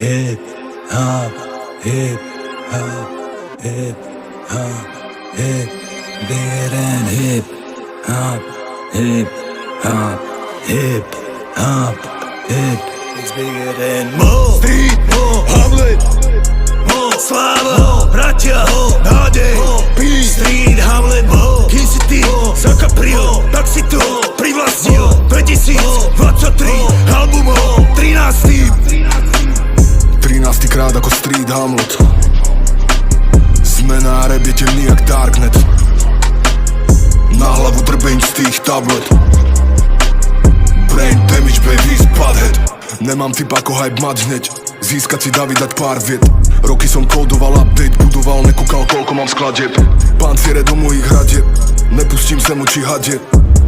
Hip hop, hip hop, hip hop, hip, bigger than hip hop, hip hop, hip hop, hip. It's bigger than Mo, Street, Mo, Hamlet, Mo, Slava, bratia, nádej, Peace, Street, Hamlet, Mo, kým si ty zakapril, tak si to privlastnil. 2023, album 13. krát ako Street Hamlet. Sme na rap, je temný jak Darknet. Na hlavu drbeň z tých tablet. Brain damage, baby, spadhead. Nemám typ ako hype mať hneď. Získať si davy, dať pár viet. Roky som kódoval update, budoval, nekúkal koľko mám skladieb. Panciere do mojich hradieb, nepustím sem oči hadie.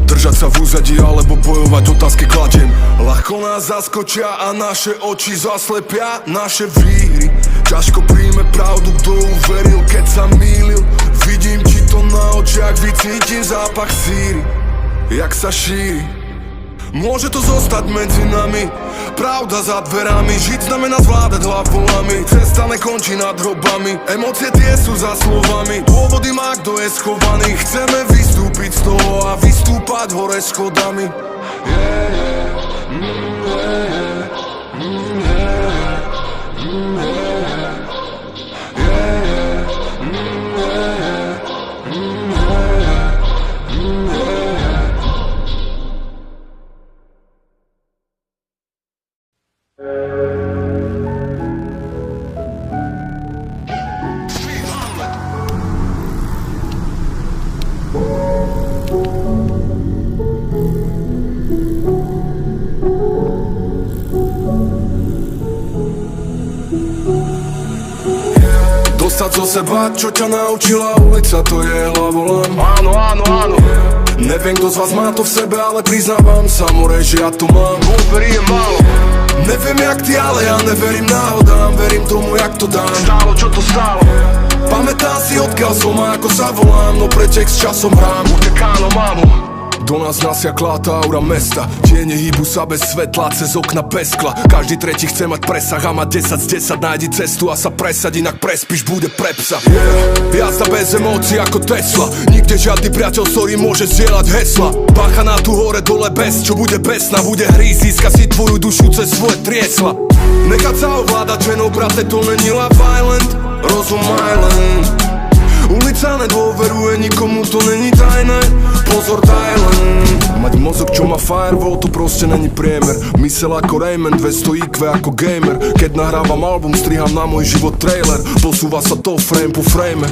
Držať sa v úzadí alebo bojovať, otázky kladiem. Ľahko nás zaskočia a naše oči zaslepia naše víry. Ťažko príjme pravdu, kto uveril, keď sa mýlil. Vidím ti to na očiach, vycítim zápach síry, jak sa šíri. Môže to zostať medzi nami, pravda za dverami. Žiť znamená zvládať hlav volami, cesta nekončí nad hrobami. Emócie tie sú za slovami, dôvody má kto je schovaný. Chceme vystúpiť z toho a vystúpať hore schodami. Dostať zo seba, čo ťa naučila ulica, to je hlavolám. Áno, áno, áno. Neviem, kto z vás má to v sebe, ale priznávam sa, more, že ja to mám. Úverí je málo. Neviem jak ty, ale ja neverím náhodám. Verím tomu, jak to dám. Stálo, čo to stálo. Pamätám si, odkiaľ som a ako sa volám, no pretek s časom hrám. Utekáno, mámu. Do nás nasiakla tá aura mesta. Tiene hýbu sa bez svetla, cez okna bez skla. Každý tretí chce mať presah a mať 10 z 10. Nájdi cestu a sa presať, inak prespíš, bude pre psa. Jazda bez emócií ako Tesla. Nikde žiadny priateľ, ktorý môže zdieľať hesla. Bacha na tú hore dole bez, čo bude besná. Bude hry, získa si tvoju dušu cez svoje triesla. Nechať sa ovládať ženou, brate, to není Love Island, rozum Island. Ulica nedôveruje nikomu, to není tajné. Pozor Thailand. Mať mozog, čo má firewall, to proste není priemer. Mysel ako Raymond, 200 IQ ako gamer. Keď nahrávam album, striham na môj život trailer. Posúva sa to frame po frame.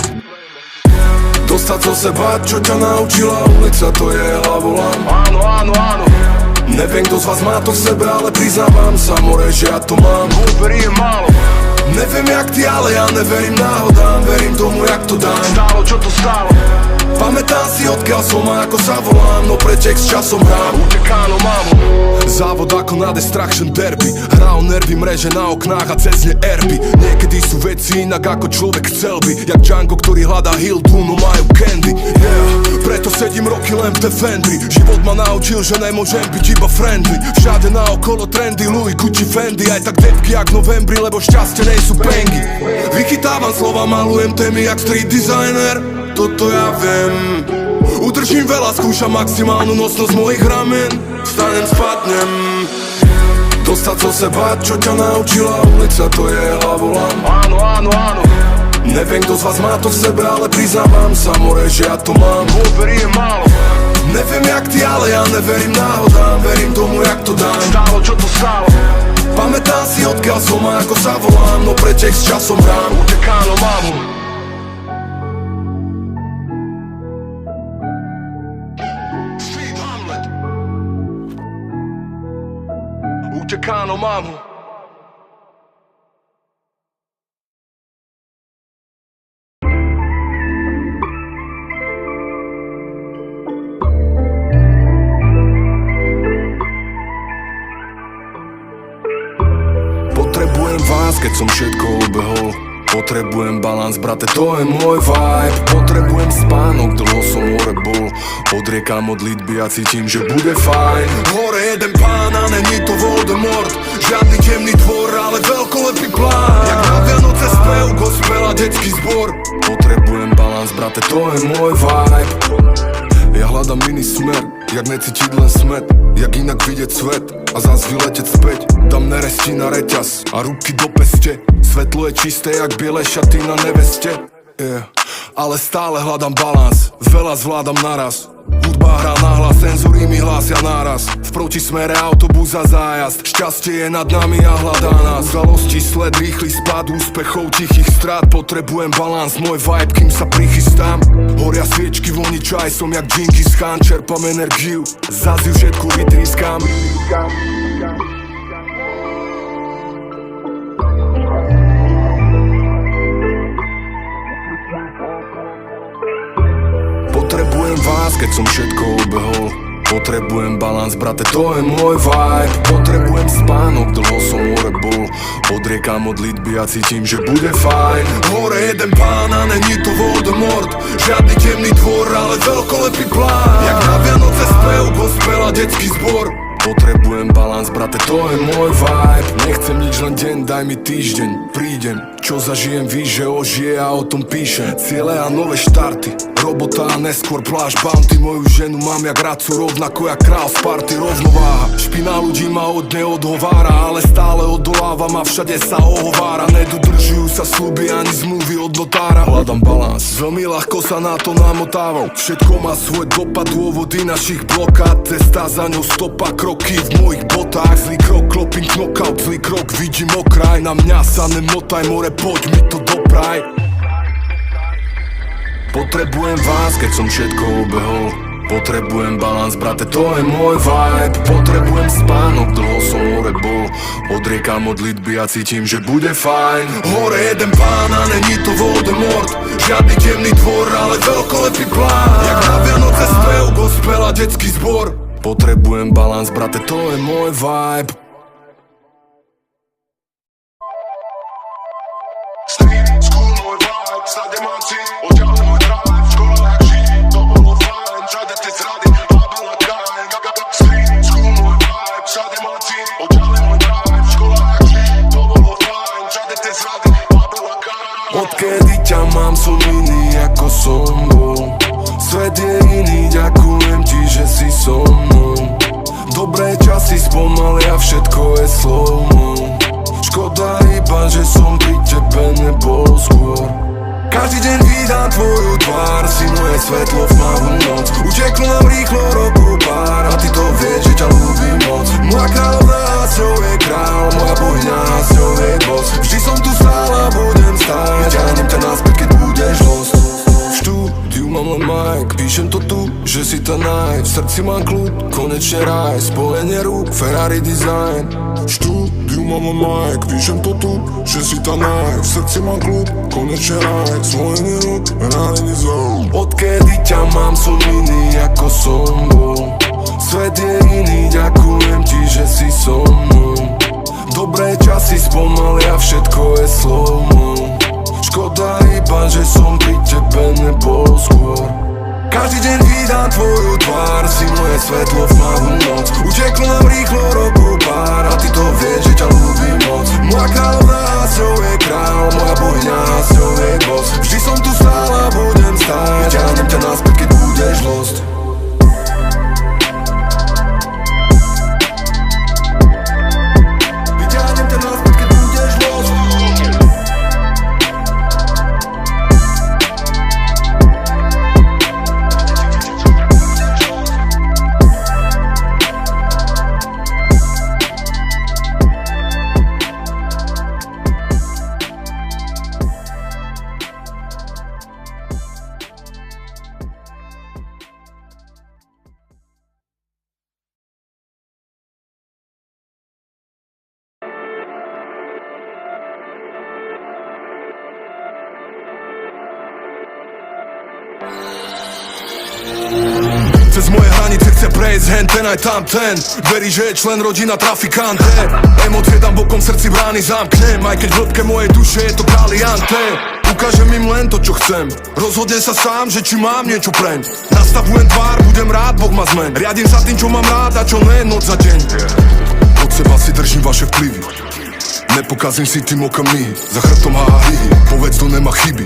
Dostať zo seba, čo ťa naučila ulica, to je hlavolám. Áno, áno, áno. Neviem, kto z vás má to v sebe, ale priznávam sa, more, že ja to mám. Úverí je málo. Neviem jak ty, ale ja neverím náhodám. Verím tomu, jak to dám. Stálo, čo to stálo. Pamätám si, odkiaľ som a ako sa volám, no pretek s časom hrám. Utekáno, mámu. Závod ako na Destruction Derby. Hra o nervy, mreže na oknách a cez ne erby. Niekedy sú veci inak ako človek chcel by. Jak Django, ktorý hľadá Hildu, no majú candy. Preto sedím roky len v Defendri. Život ma naučil, že nemôžem byť iba friendly. Všade naokolo trendy, Louis, Gucci, Fendi. Aj tak depky jak novembri, lebo šťastie nie sú pengy. Vychytávam slova, malujem témy jak street designer. Toto ja viem. Udržím veľa, skúšam maximálnu nosnosť mojich ramien. Vstanem, spadnem. Dostať zo seba, čo ťa naučila ulica, to je hlavolám. Áno, áno, áno. Neviem, kto z vás má to v sebe, ale priznávam sa, more, že ja to mám. Úverí je málo. Neviem jak ty, ale ja neverím náhodám. Verím tomu, jak to dám. Stálo, čo to stálo. Pamätám si, odkiaľ som a ako sa volám, no pretek s časom hrám. Utekáno, mámu. Utekáno, mámu. Potrebujem vás, keď som všetko obehol. Potrebujem balans, brate, to je môj vibe. Potrebujem spánok, dlho som hore bol. Odriekam modlitby a cítim, že bude fajn. Hore jeden pán a není to Voldemort. Žiadny temný tvor, ale veľkolepý plán. Jak na Vianoce spev, gospel a detský zbor. Potrebujem balans, brate, to je môj vibe. Ja hľadám iný smer, jak necítiť len smet, jak inak vidieť svet a zás vyleteť späť. Dám neresti na reťaz a ruky do peste. Svetlo je čisté, jak biele šaty na neveste. Ale stále hľadám balans, veľa zvládam naraz. Hudba hrá nahlas, senzory mi hlásia náraz. V protismere autobus a zájazd, šťastie je nad nami a hľadá nás. Udalosti, sled, rýchly spad, úspechov, tichých strát. Potrebujem balans, môj vibe, kým sa prichystám. Horia sviečky, voní čaj, som jak Džingis Khan. Čerpam energiu, zase ju všetku vytrískam. Potrebujem vás, keď som všetko obehol. Potrebujem balans, brate, to je môj vibe. Potrebujem spánok, dlho som hore bol. Od rieka modlitby a cítim, že bude fajn. Hore jeden pán a není to Voldemort. Žiadny temný tvor, ale veľkolepý plán. Jak na Vianoce spev, gospel a detský zbor. Potrebujem balans, brate, to je môj vibe. Nechcem nič, len deň, daj mi týždeň. Prídem, čo zažijem, víš, že ožije a o tom píšem. Ciele a nové štarty, robota a neskôr pláž bounty. Moju ženu mám jak radcu, rovnako jak král z party. Rovnováha, špina ľudí ma od neodhovára, ale stále odolávam a všade sa ohovára. Nedodržujú sa sľuby ani zmluvy od notára. Hľadám balans, veľmi ľahko sa na to namotávam. Všetko má svoj dopad, dôvody našich blokád. Cesta za ňou stopa, kroky v mojich botách. Zlý krok, klopím knockout, zlý krok, vidím okraj. Na mňa sa nemotaj, more, poď mi to dopraj. Potrebujem vás, keď som všetko obehol. Potrebujem balans, brate, to je môj vibe. Potrebujem spánok, dlho som hore bol. Od rieka modlitby a cítim, že bude fajn. Hore jeden pán a není to Voldemort. Žiadny temný tvor, ale veľkolepý plán. Jak na Vianoce spev, gospel a detský zbor. Potrebujem balans, brate, to je môj vibe. Snad nemám cít, odťaľuj môj drive. V škole jak žiť, to bolo fajn. Všade tie zrady, bába na kaň. Street, school, môj vibe. Všade mám cít, odťaľuj môj drive. V škole jak žiť, to bolo fajn. Všade tie zrady, bába na kaň. Odkedy ťa mám, som iný ako som bol. Svet je iný, ďakujem ti, že si so mnou. Dobré časy spomalia, všetko je slow-mo. Škoda iba, že som pri tebe nebol skôr. Každý deň vídam tvoju tvár, si moje svetlo v tmavú noc. Uteklo nám rýchlo rokov pár a ty to vieš, že ťa ľúbim moc. Moja kráľovná a s ňou je král, moja bohyňa a s ňou je boss. Vždy som tu stál a budem stáť, ťahnem ťa naspäť, keď budeš lost. V štúdiu mám len mic, píšem to tu, že si tá night. V srdci mám kľud, konečne raj, spojenie rúk, Ferrari design. V štúdiu mám len mic, píšem to tu, že si tá night. V srdci mám kľud, konečne raj, spojenie rúk, Ferrari design. Odkedy ťa mám, som iný ako som bol. Svet je iný, ďakujem ti, že si so mnou. Dobré časy spomalia, všetko je slow-mo. Škoda iba, že som pri tebe nebol skôr. Každý deň vídam tvoju tvár, si moje svetlo v tmavú noc. Uteklo nám rýchlo rokov pár a ty to vieš, že ťa ľúbim moc. Moja kráľovná a s ňou je král, moja bohyňa a s ňou je boss. Vždy som tu stál a budem stáť, ťahnem ťa naspäť, keď budeš lost. Vyťahnem ťa naspäť, keď budeš lost. Cez moje hranice chce prejsť hen, ten aj tamten. Verí, že je člen rodina trafikante. Emócie dám bokom, v srdci brány zamknem. Aj keď v hĺbke mojej duše je to Caliante. Ukážem im len to, čo chcem. Rozhodnem sa sám, že či mám niečo preň. Nastavujem tvár, budem rád, Boh ma zmen. Riadím sa tým, čo mám rád a čo ne, noc za deň. Od seba si držím vaše vplyvy. Nepokazím si tým okamihy, za chrbtom háhihy, povedz, to nemá chyby.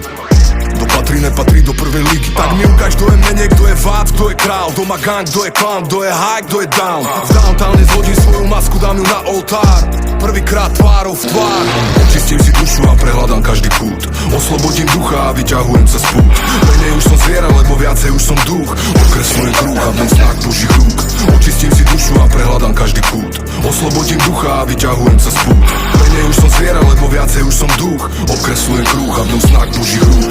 Kto patrí, nepatrí do prvej ligy. Tak mi ukáž, kto je menej, kto je vád, kto je král. Kto má gang, kto je clown, kto je high, kto je down. V downtowne zhodím svoju masku, dám ju na oltár. Prvýkrát tvárou v tvár. Očistím si dušu a prehľadám každý kút. Oslobodím ducha a vyťahujem sa z pút. Menej už som zviera, lebo viacej už som duch. Okreslujem kruh a vnem znak Božích rúk. Očistím si dušu a prehľadám každý kút. Oslobodím ducha a vyťahujem sa z pút. Menej už som zviera, lebo viacej už som duch. Okreslujem kruh a vnem znak Božích rúk.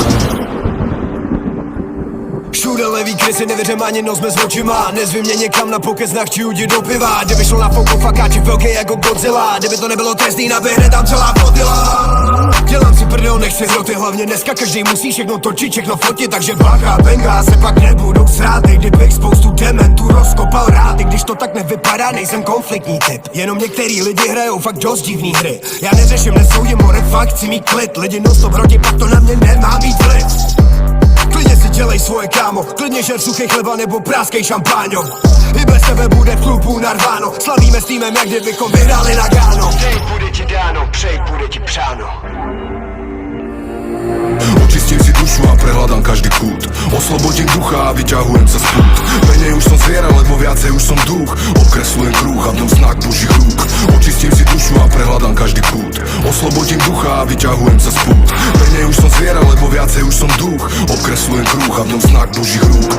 Všude levý krysy, nevěřím ani nos bez očima. Nezvi mě někam na pokec, chci udit do piva. Kdyby šlo na fouku fakáči velký jako Godzilla. Kdyby to nebylo trestný, naběhne tam celá flotila. Dělám si prdel, nechci hroty, hlavně dneska každý musí všechno točit, všechno fotit. Takže bacha, benga, se pak nebudu srát. Kdybych spoustu dementů rozkopal rád. I když to tak nevypadá, nejsem konfliktní typ. Jenom některý lidi hrajou fakt dost divný hry. Já neřeším, nesoudím, more fakt, chci mít klid. Lidi non-stop hroti, pak to na mě nemá mít vliv. Klidně si dělej svoje kámo, klidně žer suchý chleba nebo práskej šampáňo. I bez tebe bude v klubu narváno, slavíme s týmem, jak kdybychom vyhráli na Gáno. Dej bude ti dáno, přej bude ti přáno. Očistím si dušu a prehľadám každý kút. Oslobodím ducha a vyťahujem sa z pút. Menej už som zviera, lebo viacej už som duch. Okreslujem kruh a vnem znak Božích rúk. Očistím si dušu a prehľadám každý kút. Oslobodím ducha a vyťahujem sa z pút. Menej už som zviera, lebo viacej už som duch. Okreslujem kruh a vnem znak Božích rúk.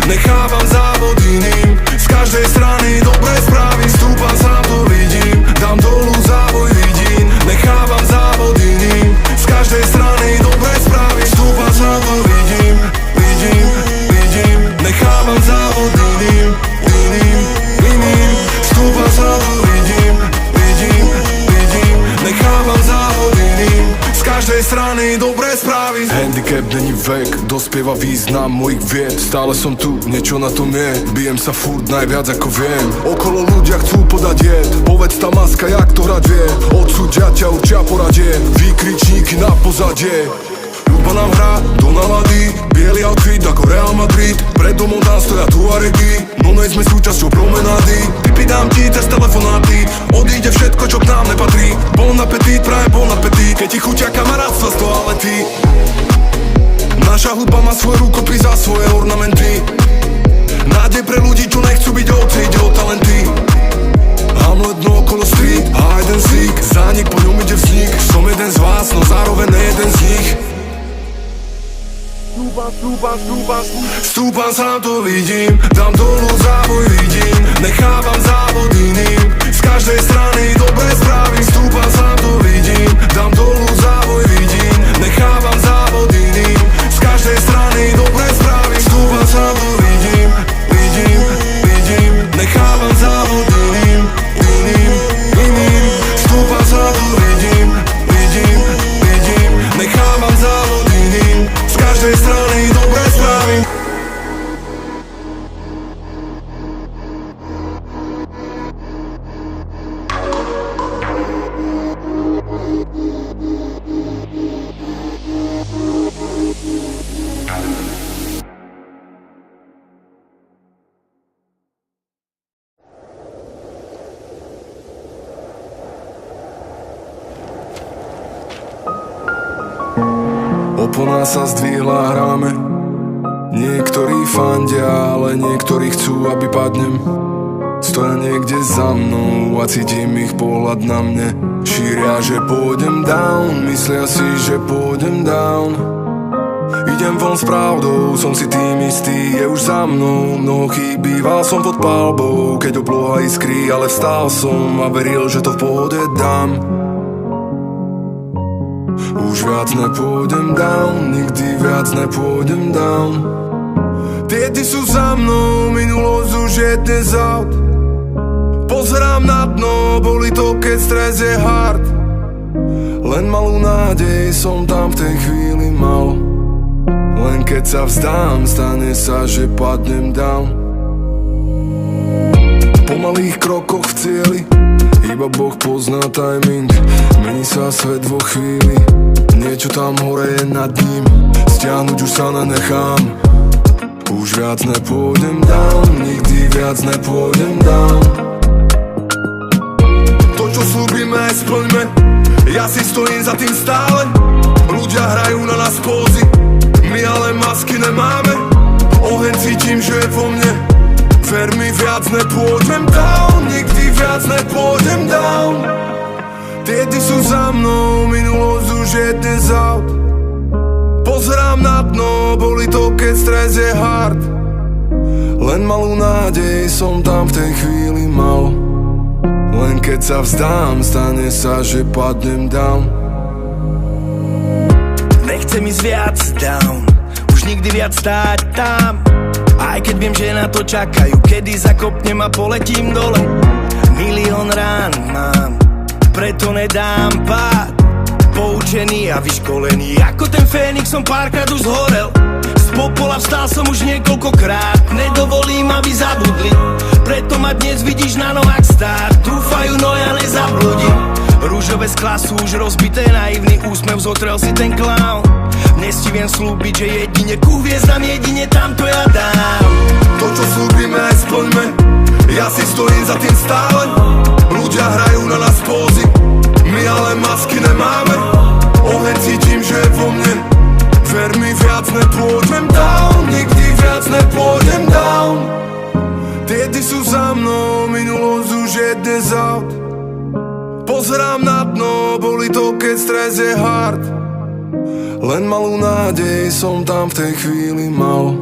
Nechávam závod iným, z každej strany dobré správy. Stúpam sám, to vidím, dám dolu závoj vidím. Nechávam závod iným, z každej strany dobré správy. Stúpam sám, to vidím, vidím, vidím. Nechávam závod iným, iným, iným. Stúpam sám, to vidím, vidím, vidím. Nechávam závod iným, z každej strany dobré správy. Handicap není vek, dospieva význam mojich vied. Stále som tu, niečo na tom je. Bijem sa furt najviac ako viem. Okolo ľudia chcú podať jed. Povedz tá maska, jak to hrať vie. Odsúdia ťa určia poradie. Výkričníky na pozadie. Ľudba nám hrá do nálady. Bielý outfit ako Real Madrid. Pred domom tam stoja tuaregy. No nej sme súčasťou promenády. Tipy dám ti cez telefonáty. Odíde všetko, čo k nám nepatrí. Bon appetit, praje bon appetit. Keď ti chuťa kamarátstva z toalety. Naša hudba má svoj rukopis a svoje ornamenty. Nádej pre ľudí, čo nechcú byť ovce, ide o talenty. Hamlet, no okolo street, hide and seek. Zánik, po ňom ide vznik. Som jeden z vás, no zároveň ne jeden z nich. Stúpam, sám to vidím. Dám dolu závoj vidím. Nechávam závod iným, z každej strany dobré správy. Stúpam, sám to vidím. Dám dolu závoj vidím. Nechávam závod iným, z každej strany dobré správy. Stúpam, sám to vidím, vidím, vidím. Nechávam závod iným, iným, iným. Stúpam, sám to vidím, vidím, vidím. Nechávam závod iným, z každej strany dobré správy. Opona sa zdvihla, hráme. Niektorí fandia, ale niektorí chcú, aby padnem. stoja niekde za mnou a cítim ich pohľad na mne. Šíria, že pôjdem down, myslia si, že pôjdem down. Idem von s pravdou, som si tým istý, je už za mnou. Mnoho chýb, býval som pod palbou, keď obloha iskry, ale vstal som a veril, že to v pohode dám. Už viac nepôjdem down, nikdy viac nepôjdem down. Tiedy sú za mnou, minulosť už je dnes out. Pozerám na dno, boli to, keď stres je hard. Len malú nádej som tam v tej chvíli mal. Len keď sa vzdám, stane sa, že padnem down. Po malých krokoch v cieli, iba Boh pozná timing. Mení sa svet vo chvíli, niečo tam hore je nad ním. Stiahnuť už sa nenechám. Už viac nepôjdem down, nikdy viac nepôjdem down. To, čo slúbime, splňme, ja si stojím za tým stále. Ľudia hrajú na nás pózy, my ale masky nemáme. Oheň cítim, že je vo mne. Ver mi, viac nepôjdem down, nikdy viac nepôjdem down. Tiedy sú za mnou, minulosť už je dnes out. Pozerám na dno, boli to, keď stres je hard. Len malú nádej som tam v tej chvíli mal. Len keď sa vzdám, stane sa, že padnem down. Nechcem ísť viac down, už nikdy viac stáť tam. Aj keď viem, že na to čakajú, kedy zakopnem a poletím dole. Milión rán mám, preto nedám pád. Poučený a vyškolený, ako ten Fénix som párkrát už zhorel. Z popola vstal som už niekoľkokrát, nedovolím, aby zabudli. Preto ma dnes vidíš na nohách stáť, dúfajú, no ja nezabludím. Rúžové sklá sú už rozbité, naivný úsmev zotrel si ten clown. Dnes ti viem slúbiť, že jedine ku hviezdam, jedine tam to ja dám. To, čo slúbime, aj splňme, ja si stojím za tým stále. Ľudia hrajú na nás pózy, my ale masky nemáme. Oheň cítim, že je vo mne. Ver mi, viac nepôjdem down, nikdy viac nepôjdem down. Tiedy sú za mnou, minulosť už je dnes out. Pozerám na dno, boli to, keď stres je hard. Len malú nádej som tam v tej chvíli mal.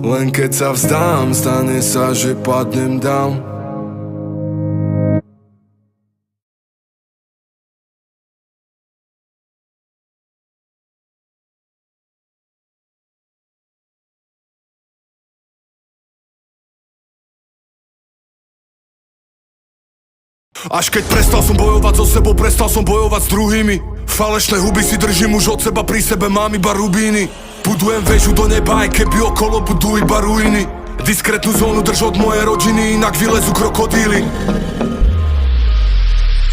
Len keď sa vzdám, stane sa, že padnem down. Až keď prestal som bojovať so sebou, prestal som bojovať s druhými. Falešné huby si držím už od seba, pri sebe mám iba rubíny. Budujem väžu do neba, aj keby okolo budú iba ruiny. Diskrétnu zónu drž od mojej rodiny, inak vylezú krokodíly.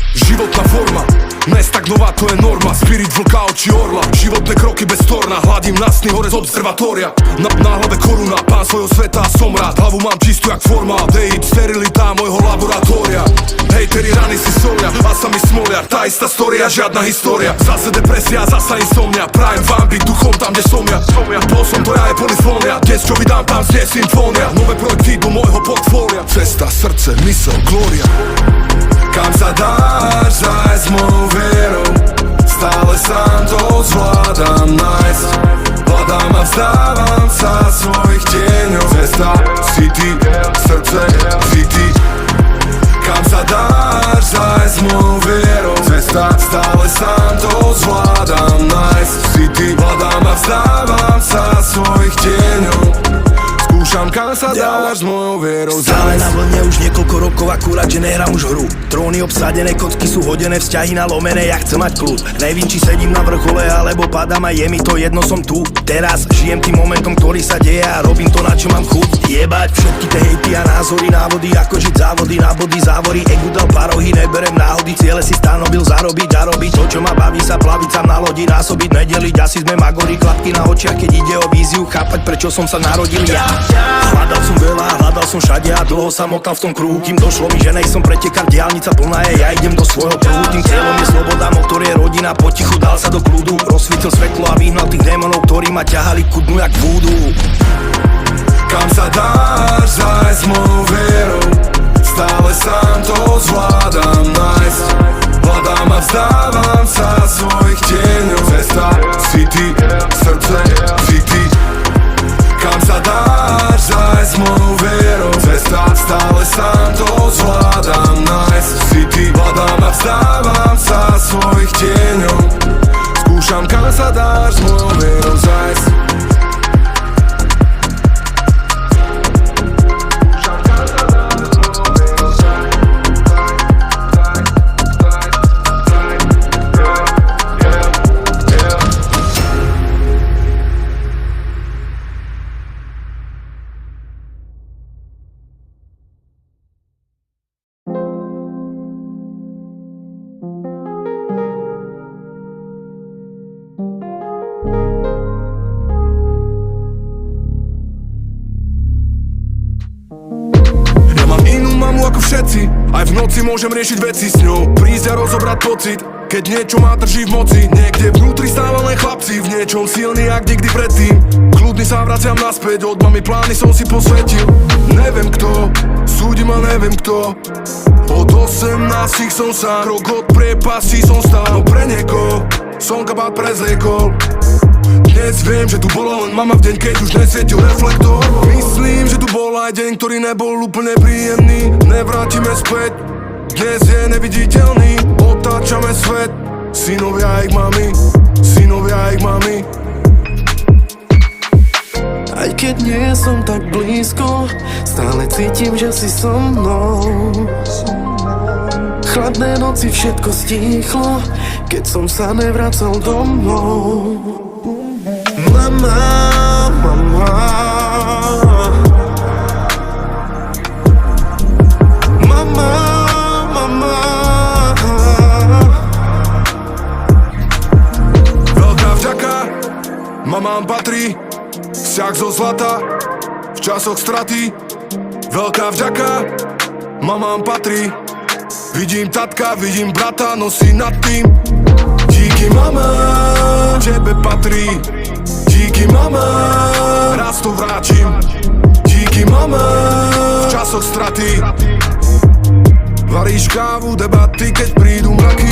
Životná forma, nestagnová to je norma. Spirit vlka, oči orla, životné kroky bez torna. Hladím na sny hore z observatória. Na hlave koruna, pán svojho sveta a som rád. Hlavu mám čistú jak formál, dejít sterilita môjho laboratória. Hejteri rany si solia, a sa mi smolia. Tá istá storia, žiadna história. Zase depresia, zasa insomnia. Prajem vám byť duchom tam, kde som ja. Bol som to ja, je polifónia. Dnes čo vydám, tam znie symfónia. Nové projekty do môjho portfólia. Cesta, srdce, mysel, glória. Kam sa dáš zájsť s mojou vierou? Stále sám to zvládam nájsť. Hľadám a vzdávam sa svojich tieňov. Cesta, city, srdce, city. Kam sa dáš zájsť s mojou vierou? Cesta, stále sám to zvládam nájsť. City, hľadám a vzdávam sa svojich tieňov. Skúšam, kam sa dáš s mojou vierou. Stále na vlne už niekoľko rokov, akurát, že nehrám už hru. Tróny obsadené, kocky sú hodené, vzťahy nalomené, ja chcem mať kľud. Nevím, či sedím na vrchole, alebo padám a je mi to jedno, som tu. Teraz žijem tým momentom, ktorý sa deje a robím to, na čo mám chuť. Jebať všetky tie hejty a názory, návody, ako žiť závody, na body, závory. Egu dal parohy, neberem náhody, ciele si stanobil, zarobiť a robiť to, čo ma baví, sa plaviť sám na lodi, násobiť, nedeliť, asi sme magori, klapky na očiach, keď ide o víziu, chápať, prečo som sa narodil ja. Hľadal som veľa, hľadal som všade a dlho sa motal v tom kruhu, kým došlo mi, že nejsom pretekár, diaľnica plná je, ja idem do svojho prúhu. Tým cieľom je sloboda, motor je rodina, potichu dal sa do kľudu, rozsvítil svetlo a vyhnal tých démonov, ktorí ma ťahali ku dnu jak vúdu. Kam sa dáš zájsť s mojou vierou? mojou vierou. Cesta stále sám to zvládam nájsť. Si ty hľadám a vzdávam sa svojich tieňov. Skúšam kam sa dáš s mojou vierou zájsť. Ako všetci, aj v noci môžem riešiť veci s ňou. Prísť a rozobrať pocit, keď niečo ma drží v moci. Niekde vnútri stáva len chlapci, v niečom silný jak nikdy predtým. Kľudný sa vraciam naspäť, od mami plány som si posvetil. Neviem kto, súdi ma neviem kto. Od 18 som sám, krok od priepasti som stál. No pre niekoho som kabát prezliekol. Dnes viem, že tu bola len mama v deň, keď už nesvietil reflektor. Myslím, že tu bol aj deň, ktorý nebol úplne príjemný. Nevrátime späť, dnes je neviditeľný. Otáčame svet, synovia ich mami, synovia ich mami. Aj keď nie som tak blízko, stále cítim, že si so mnou. Chladné noci všetko stíchlo, keď som sa nevracal domov. Mama, mama, mama, mama. Veľká vďaka, mamám patrí, vzťah zo zlata, v časoch straty. Veľká vďaka, mamám patrí. Vidím tatka, vidím brata, nosí nad tým. Díky mama, tebe patrí. Díky mama, raz to vrátim. Díky mama, v časoch straty. Varíš kávu, debaty, keď prídu mraky.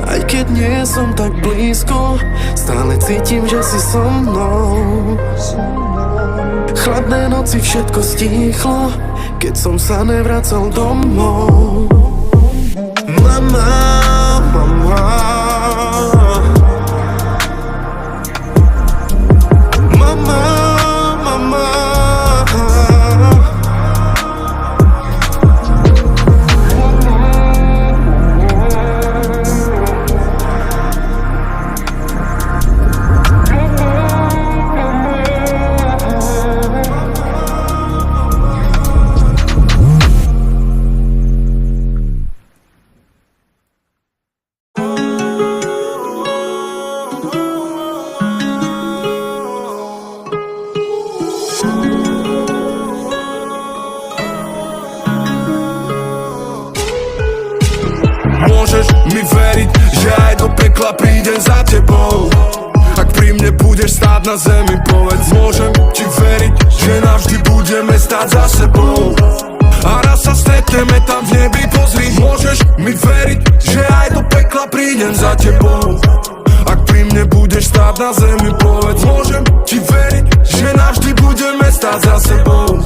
Aj keď nie som tak blízko, stále cítim, že si so mnou. Chladné noci všetko stíchlo, keď som sa nevracal domov. Mama, mama, mama, mama. Môžeš mi veriť, že aj do pekla prídem za tebou. Ak pri mne budeš stáť na zemi, povedz. Môžem ti veriť, že navždy budeme stáť za sebou. A raz sa stretneme tam v nebi, pozri. Môžeš mi veriť, že aj do pekla prídem za tebou. Ak pri mne budeš stáť na zemi, povedz. Môžem ti veriť, že navždy budeme stáť za sebou.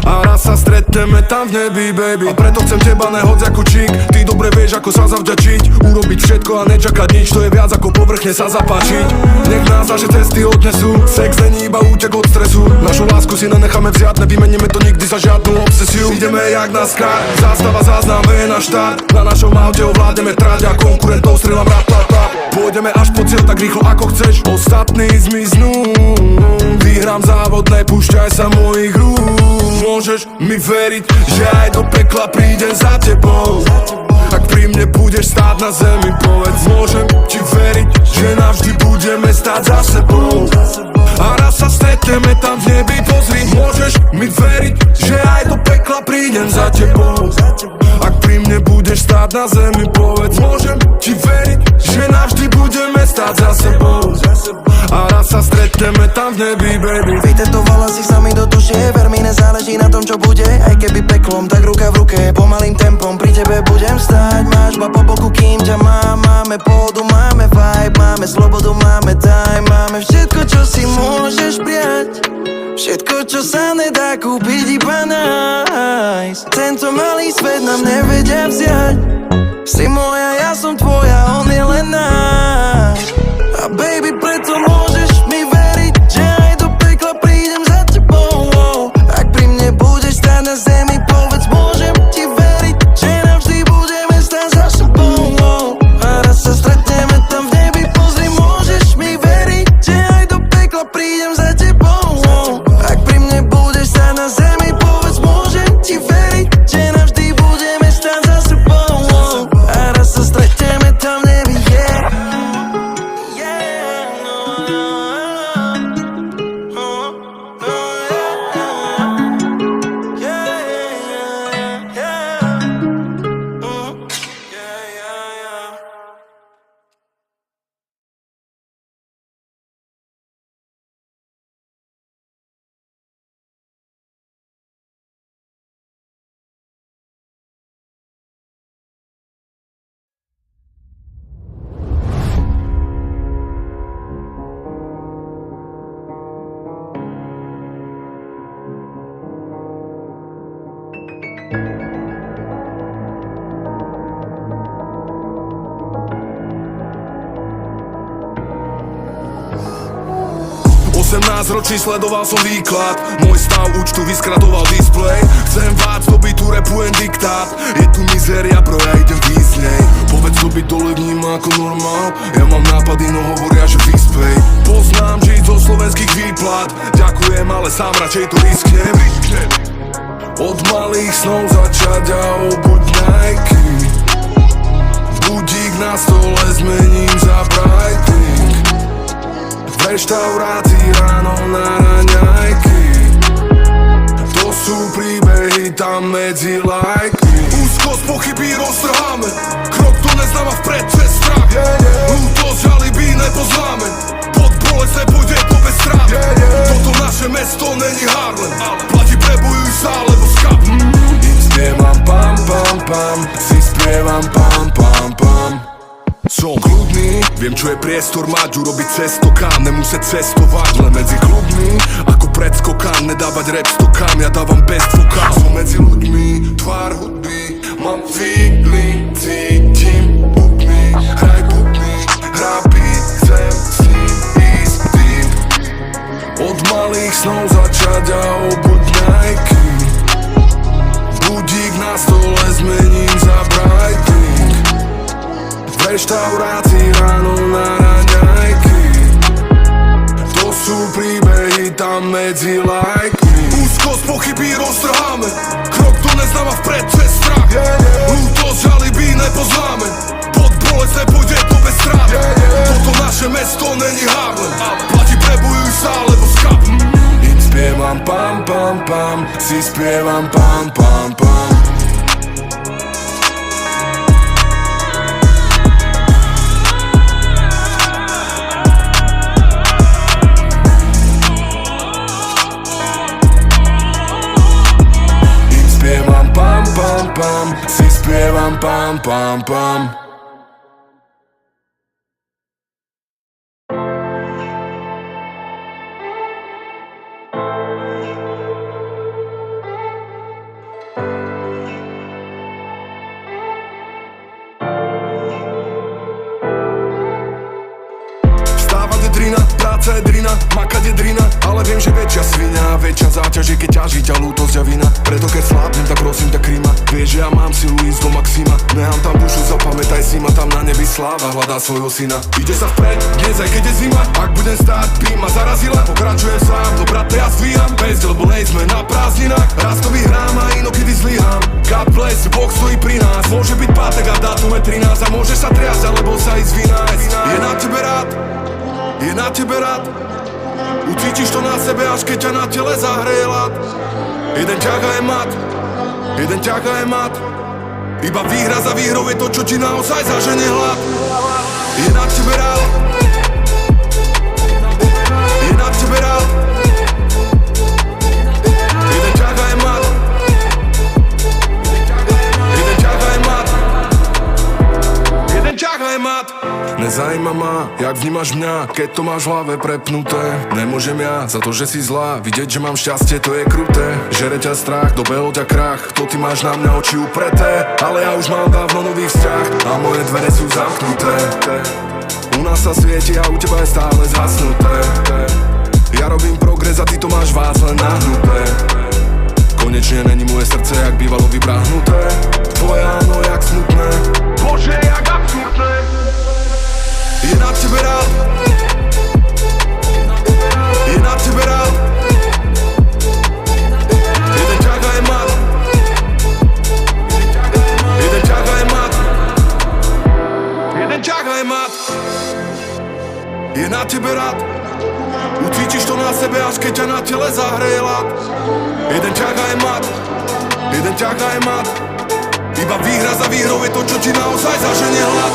A raz sa stretneme tam v nebi, baby. A preto chcem teba nehoď ako čík. Ty dobre vieš, ako sa zavďačiť. Urobiť všetko a nečakať nič. To je viac ako povrchne sa zapáčiť. Nech nás naše cesty odnesú. Sex není iba útek od stresu. Našu lásku si nenecháme vziať. Nevymeníme to nikdy za žiadnu obsesiu. Ideme jak na skár, zástava záznam, je na štart. Na našom aute ovládneme trať a konkurentov strieľam rap. Pôjdeme až po cieľ tak rýchlo ako chceš. Ostatní zmiznú. Vyhrám závod, nepúšťaj sa mojich rúk. Môžeš mi veriť, že aj do pekla prídem za tebou. Ak pri mne budeš stáť na zemi, povedz. Môžem ti veriť, že navždy budeme stáť za sebou. A raz sa stretneme tam v nebi, pozri. Môžeš mi veriť, že aj do pekla prídem za tebou. Ak pri mne budeš stáť na zemi, povedz. Môžem ti veriť, že navždy budeme stáť za sebou. A raz sa stretneme tam v nebi, baby. Vytetovala si sa mi do duše, ver mi nezáleží na tom, čo bude. Aj keby peklom, tak ruka v ruke, pomalým tempom pri tebe budem stáť. Máš ma po boku, kým ťa mám. Máme pôdu, máme vibe, máme slobodu, máme time. Máme všetko, čo si môžeš prijať. Všetko, čo sa nedá kúpiť, iba nájsť. Tento malý svet nám nevedia vziať. Si moja, ja som tvoja, on je len náš. A baby, preto môžeš mi veriť, že aj do pekla prídem za tebou. Ak pri mne budeš stáť na zemi, povedz, môžem ti veriť, že navždy budeme stáť za sebou. A raz sa stretneme tam v nebi, pozri, môžeš mi veriť, že aj do pekla prídem za tebou. Ak pri mne budeš stáť na zemi, povedz, môžem ti veriť, že navždy budeme stáť za sebou. A raz sa stretneme tam v nebi, yeah. Ročí sledoval som výklad, môj stav účtu vyskratoval displej. Chcem váť do bytu, repujem diktát. Je tu mizéria, bro, ja idem výsť nej. Povedz, to byť dole vníma ako normál. Ja mám nápady, no hovoria, že vyspej. Poznám žiť zo slovenských výplat. Ďakujem, ale sám radšej to risknem. Od malých snov začať a obuď Nike. Budík na stole zmením za brightling. V reštaurácii ráno na raňajky. To sú príbehy tam medzi lajkmi. Úzkosť pochyby roztrháme. Krok to neznáva vpred cez strach. Lútosť žaliby nepoznáme. Pod bolesť nepôjde to bez strát. Toto naše mesto není Harlem. Platí prebujuj sa, lebo skap. Im spievam pam pam pam. Si spievam pam pam pam. Som kľudný, viem čo je priestor mať, urobiť cesto kam, nemusieť cestovať, len medzi kľudmi, ako predskokám, nedávať rap stokám, ja dávam best vokál. Som medzi ľuďmi, tvár hudby, mám figli, cítim bubny, hraj bubny, hrá beat, chcem s ním ísť tým. Od malých snov začať a obuď Nike. Budík na stole zmením za brightling. V reštaurácii ráno na raňajky. To sú príbehy tam medzi lajkmi. Úzkosť pochyby roztrháme. Krok to neznáva vpred cez strach. Lútosť žaliby nepoznáme. Pod bolesť nepôjde to bez strát. Toto naše mesto není Harlem. Platí prebujuj sa, lebo skap. Im spievam pam pam pam. Si spievam pam pam pam. Pam pam, si spievam pam pam pam. Vstávať je drina, práca je drina, makať je drina, ale viem, že väčšia sviňa, väčšia záťaž je, keď ťaží ťa ľútosť a vina. Preto keď slábnem, tak prosím ťa kryma. Vieš, že ja mám silu ísť do maxima. Nehám tam dušu, zapamätaj si ma, tam na nebi sláva hľadá svojho syna. Ide sa vpred, dnes aj keď je zima. Ak budem stáť, by ma zarazila. Pokračujem sám, do brate ja svíjam. Bez, lebo nejsme na prázdninách. Raz to vyhrám a inokedy zlyhám. God bless, Boh stojí pri nás. Môže byť pátek a dátum je 13. A môžeš sa triasť, alebo sa ísť vynájsť. Je na tebe rád, je na tebe rád. Ucítiš to na sebe, až keď ťa na tele zahreje lad. Jeden ťaha je mat, jeden ťaha je mat. Iba výhra za výhrou je to, čo ti naozaj zaženie hlad. Je na tebe rád, je na tebe rád. Jeden ťaha je mat, jeden ťaha je mat, jeden ťaha je mat. Nezajíma ona má, jak vnímaš mňa, keď to máš v hlave prepnuté. Nemôžem ja za to, že si zlá, vidieť, že mám šťastie, to je kruté. Žere ťa strach, dobehol ťa krach, to ty máš na mňa oči upreté. Ale ja už mám dávno nový vzťah a moje dvere sú zamknuté. U nás sa svieti a u teba je stále zhasnuté. Ja robím progres a ty to máš vás len nahnuté. Konečne není moje srdce, jak bývalo vybrahnuté. Tvoje áno, jak smutné, Bože, jak absurdné. Je na tebe rád, je na tebe rád. Jeden ťaga je mat, jeden ťaga je mat, jeden ťaga je mat. Je na tebe rád, ucítiš to na sebe, až keď ťa na tele zahreje lad. Jeden ťaga je mat, jeden ťaga je mat. Iba výhra za výhrou je to, čo ti naozaj zaženie hlad.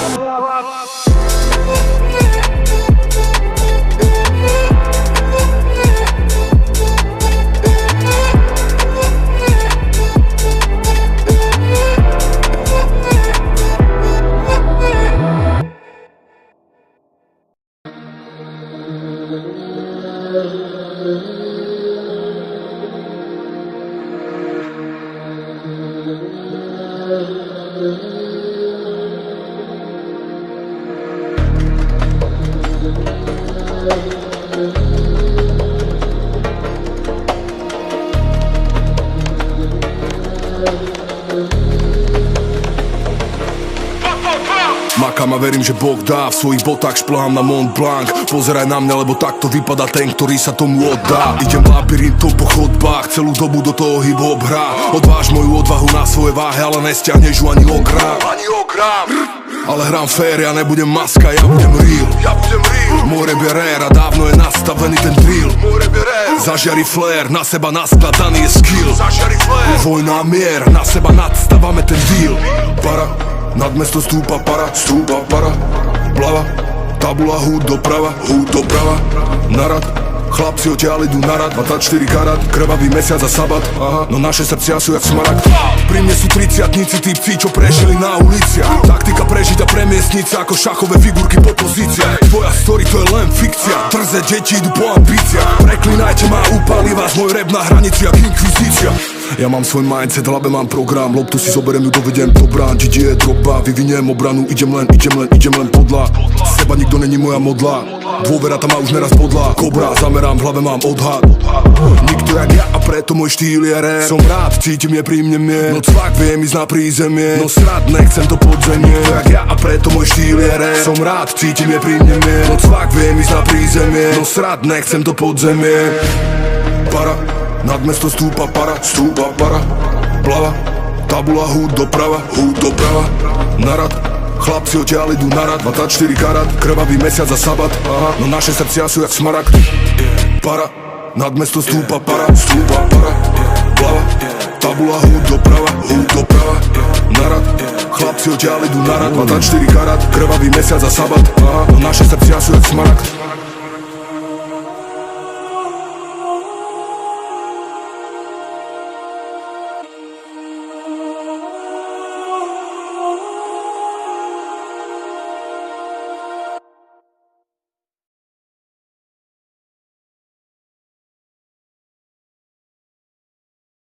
Makám a verím, že Boh dá, v svojich botách šplhám na Mont Blanc. Pozeraj na mňa, lebo takto vypadá ten, ktorý sa tomu oddá. Idem labyrintom po chodbách, celú dobu do toho hip-hop hrá. Odváž moju odvahu na svoje váhe, ale nestiahneš ju ani o grám. Ale hrám fair, ja nebudem maska, ja budem real. More Berera, dávno je nastavený ten drill. Zažiari flair, na seba naskladaný je skill. Vojna mier, na seba nadstávame ten deal. Para, nad mesto stúpa para, plava, tabula húd doprava, narad, chlapci odtiaľ idú narad, 24 karát, krvavý mesiac a sabat, no naše srdcia sú jak smaragd. Pri mne sú 30-tníci, typci, čo prežili na uliciach. Taktika prežiť a premiestniť sa ako šachové figurky po pozíciách. Tvoja story to je len fikcia, trze deti idú po ambíciách. Preklinajte ma, upali vás môj rap na hranici jak inkvizícia. Ja mám svoj mindset, v hlave mám program, loptu si zoberiem ju, dovediem do brán. GG je droba, vyviniem obranu, idem len podľa. Seba nikto není moja modla, dôvera tam ma už neraz podľa. Kobra, zamerám, v hlave mám odhad. Nikto jak ja a preto môj štýl je rap. Som rád, cítim je pri mne mier. No cvak, viem ísť na prízemie, no srad, nechcem to podzemie. Nikto jak ja a preto môj štýl je rap. Som rád, cítim je pri mne mier. No cvak, viem ísť na prízemie, no srad, nechcem to podzemie. Para, nad mesto stúpa para, plava, tabula húd doprava, narad, chlapci odtiaľ idú narad, 24 karát, krvavý mesiac a sabat, no naše srdcia sú jak smaragd. Para, nad mesto stúpa para, plava, tabula húd doprava, narad, chlapci odtiaľ idú narad, 24 karát, krvavý mesiac a sabat, no naše srdcia sú jak smaragd.